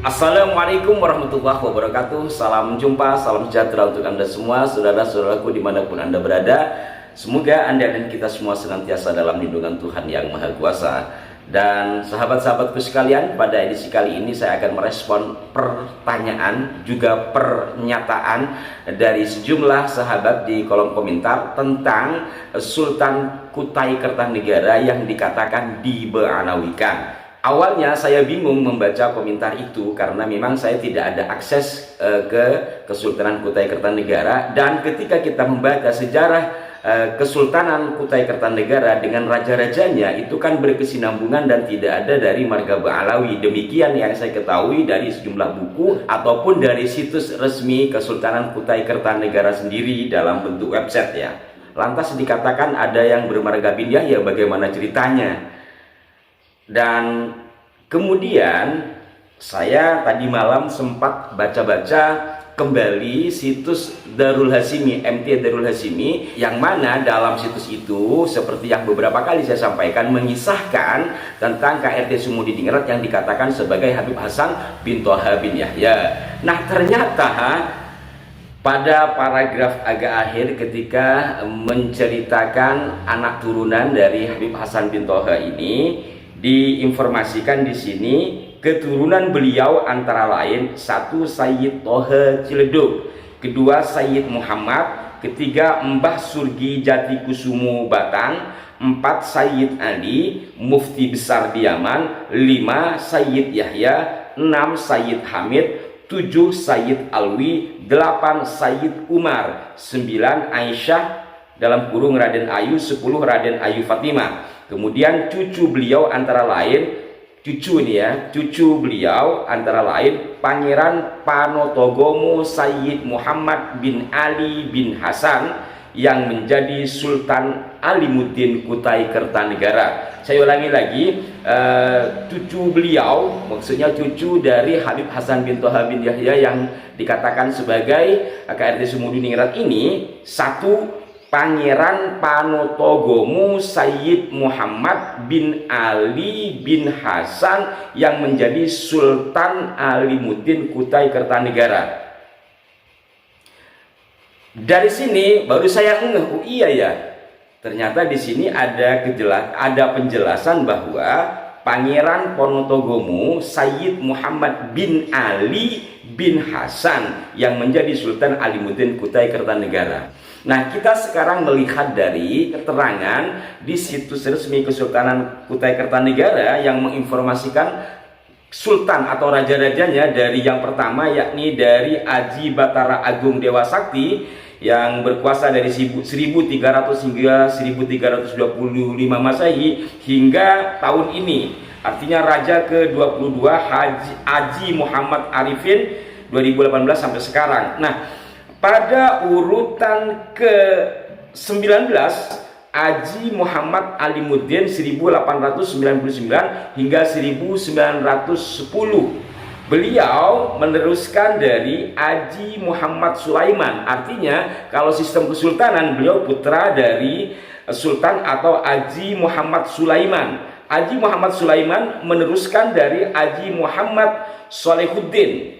Assalamualaikum warahmatullahi wabarakatuh. Salam jumpa, salam sejahtera untuk Anda semua, saudara-saudaraku dimanapun Anda berada. Semoga Anda dan kita semua senantiasa dalam lindungan Tuhan Yang Maha Kuasa. Dan sahabat-sahabatku sekalian, pada edisi kali ini saya akan merespon pertanyaan juga pernyataan dari sejumlah sahabat di kolom komentar tentang Sultan Kutai Kertanegara yang dikatakan dibeanawikan. Awalnya saya bingung membaca komentar itu karena memang saya tidak ada akses ke Kesultanan Kutai Kertanegara, dan ketika kita membaca sejarah Kesultanan Kutai Kertanegara dengan raja-rajanya itu kan berkesinambungan dan tidak ada dari marga Ba'alawi. Demikian yang saya ketahui dari sejumlah buku ataupun dari situs resmi Kesultanan Kutai Kertanegara sendiri dalam bentuk website ya. Lantas dikatakan ada yang bermarga bin Yahya, bagaimana ceritanya? Dan kemudian saya tadi malam sempat baca-baca kembali situs Darul Hasimi, MT Darul Hasimi, yang mana dalam situs itu seperti yang beberapa kali saya sampaikan mengisahkan tentang KRT Sumudiningrat yang dikatakan sebagai Habib Hasan bin Toha bin Yahya. Nah, ternyata pada paragraf agak akhir ketika menceritakan anak turunan dari Habib Hasan bin Toha ini, diinformasikan di sini keturunan beliau antara lain: satu, Sayyid Toha Ciledug; kedua, Sayyid Muhammad; ketiga, Mbah Surgi Jatikusumo Batang; empat, Sayyid Ali Mufti Besar di Yaman; lima, Sayyid Yahya; enam, Sayyid Hamid; tujuh, Sayyid Alwi; delapan, Sayyid Umar; sembilan, Aisyah dalam kurung Raden Ayu; 10, Raden Ayu Fatimah. Kemudian cucu beliau antara lain, cucu beliau antara lain Pangeran Panotogomo Sayyid Muhammad bin Ali bin Hasan yang menjadi Sultan Alimuddin Kutai Kertanegara. Saya ulangi lagi, cucu beliau, maksudnya cucu dari Habib Hasan bin Toha bin Yahya yang dikatakan sebagai KRT Sumudiningrat ini: satu, Pangeran Panotogomo Sayyid Muhammad bin Ali bin Hasan yang menjadi Sultan Alimuddin Kutai Kertanegara. Dari sini baru saya ngeh, oh iya ya, ternyata di sini ada penjelasan bahwa Pangeran Panotogomo Sayyid Muhammad bin Ali bin Hasan yang menjadi Sultan Alimuddin Kutai Kertanegara. Nah, kita sekarang melihat dari keterangan di situs resmi Kesultanan Kutai Kertanegara yang menginformasikan sultan atau raja-rajanya, dari yang pertama yakni dari Aji Batara Agung Dewa Sakti yang berkuasa dari 1300 hingga 1325 Masehi hingga tahun ini. Artinya raja ke-22 Haji Muhammad Arifin 2018 sampai sekarang. Nah, pada urutan ke-19 Haji Muhammad Alimuddin 1899 hingga 1910. Beliau meneruskan dari Haji Muhammad Sulaiman. Artinya kalau sistem kesultanan, beliau putra dari Sultan atau Haji Muhammad Sulaiman. Haji Muhammad Sulaiman meneruskan dari Haji Muhammad Solehuddin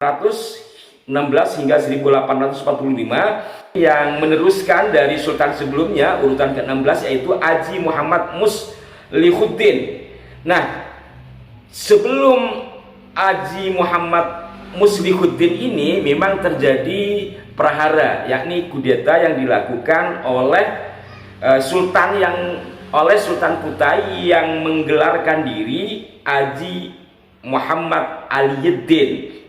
116 hingga 1845, yang meneruskan dari sultan sebelumnya urutan ke-16 yaitu Haji Muhammad Muslihuddin. Nah, sebelum Haji Muhammad Muslihuddin ini memang terjadi prahara, yakni kudeta yang dilakukan oleh Sultan Kutai yang menggelarkan diri Haji Muhammad Aliuddin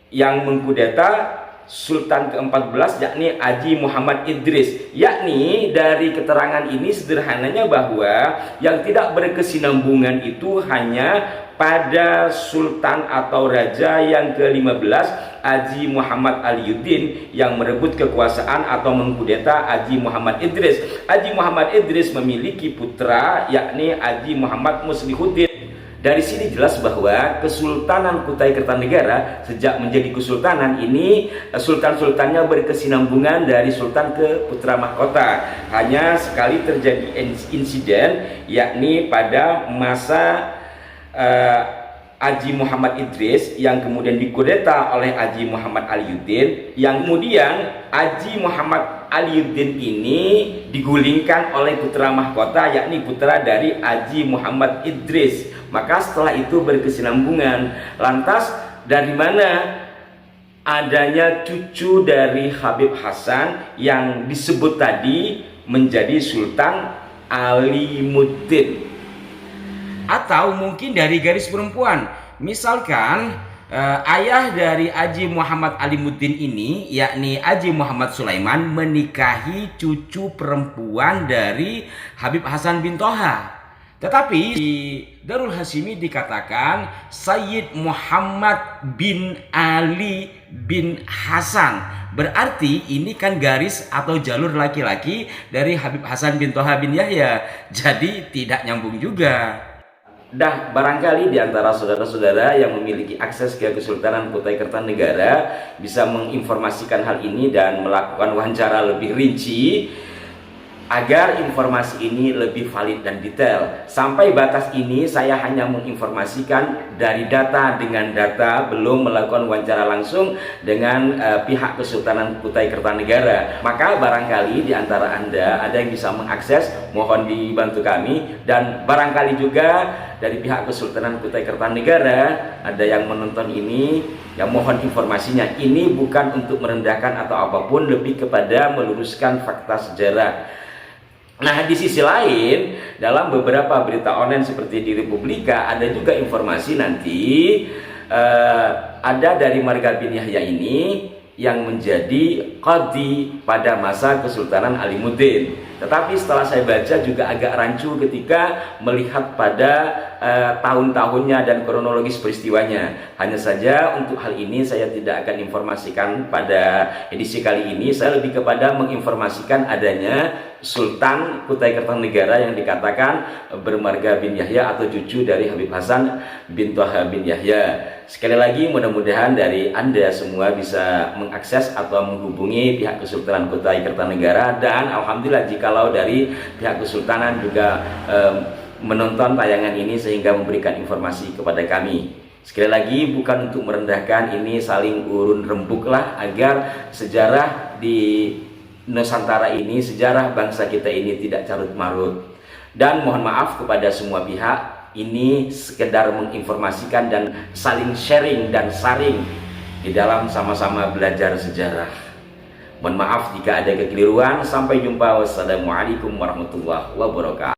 yang mengkudeta Sultan ke-14 yakni Haji Muhammad Idris. Yakni dari keterangan ini sederhananya bahwa yang tidak berkesinambungan itu hanya pada sultan atau raja yang ke-15 Haji Muhammad Aliuddin yang merebut kekuasaan atau mengkudeta Haji Muhammad Idris. Haji Muhammad Idris memiliki putra yakni Haji Muhammad Muslihuddin. Dari sini jelas bahwa Kesultanan Kutai Kertanegara sejak menjadi kesultanan ini, sultan-sultannya berkesinambungan dari sultan ke putra mahkota. Hanya sekali terjadi insiden, yakni pada masa Haji Muhammad Idris yang kemudian dikudeta oleh Haji Muhammad Aliuddin, yang kemudian Haji Muhammad Aliuddin ini digulingkan oleh putra mahkota, yakni putra dari Haji Muhammad Idris. Maka setelah itu berkesinambungan. Lantas dari mana adanya cucu dari Habib Hasan yang disebut tadi menjadi Sultan Alimuddin? Atau mungkin dari garis perempuan, misalkan ayah dari Haji Muhammad Alimuddin ini, yakni Haji Muhammad Sulaiman, menikahi cucu perempuan dari Habib Hasan bin Toha. Tetapi di Darul Hashimi dikatakan Sayyid Muhammad bin Ali bin Hasan. Berarti ini kan garis atau jalur laki-laki dari Habib Hasan bin Toha bin Yahya. Jadi tidak nyambung juga. Dah barangkali di antara saudara-saudara yang memiliki akses ke Kesultanan Kutai Kertanegara bisa menginformasikan hal ini dan melakukan wawancara lebih rinci agar informasi ini lebih valid dan detail. Sampai batas ini saya hanya menginformasikan dari data dengan data, belum melakukan wawancara langsung dengan pihak Kesultanan Kutai Kertanegara. Maka barangkali di antara Anda ada yang bisa mengakses, mohon dibantu kami. Dan barangkali juga dari pihak Kesultanan Kutai Kertanegara ada yang menonton ini, yang mohon informasinya. Ini bukan untuk merendahkan atau apapun, lebih kepada meluruskan fakta sejarah. Nah, di sisi lain, dalam beberapa berita online seperti di Republika ada juga informasi nanti ada dari Marga bin Yahya ini yang menjadi qadhi pada masa Kesultanan Alimuddin. Tetapi setelah saya baca juga agak rancu ketika melihat pada tahun-tahunnya dan kronologis peristiwanya. Hanya saja untuk hal ini saya tidak akan informasikan pada edisi kali ini. Saya lebih kepada menginformasikan adanya Sultan Kutai Kertanegara yang dikatakan bermarga bin Yahya atau cucu dari Habib Hasan bin Toha bin Yahya. Sekali lagi mudah-mudahan dari Anda semua bisa mengakses atau menghubungi pihak Kesultanan Kutai Kertanegara, dan alhamdulillah jikalau dari pihak Kesultanan juga menonton tayangan ini sehingga memberikan informasi kepada kami. Sekali lagi bukan untuk merendahkan, ini saling urun rembuk lah agar sejarah di Nusantara ini, sejarah bangsa kita ini tidak carut marut. Dan mohon maaf kepada semua pihak, ini sekedar menginformasikan dan saling sharing dan saring di dalam sama-sama belajar sejarah. Mohon maaf jika ada kekeliruan. Sampai jumpa. Wassalamualaikum warahmatullahi wabarakatuh.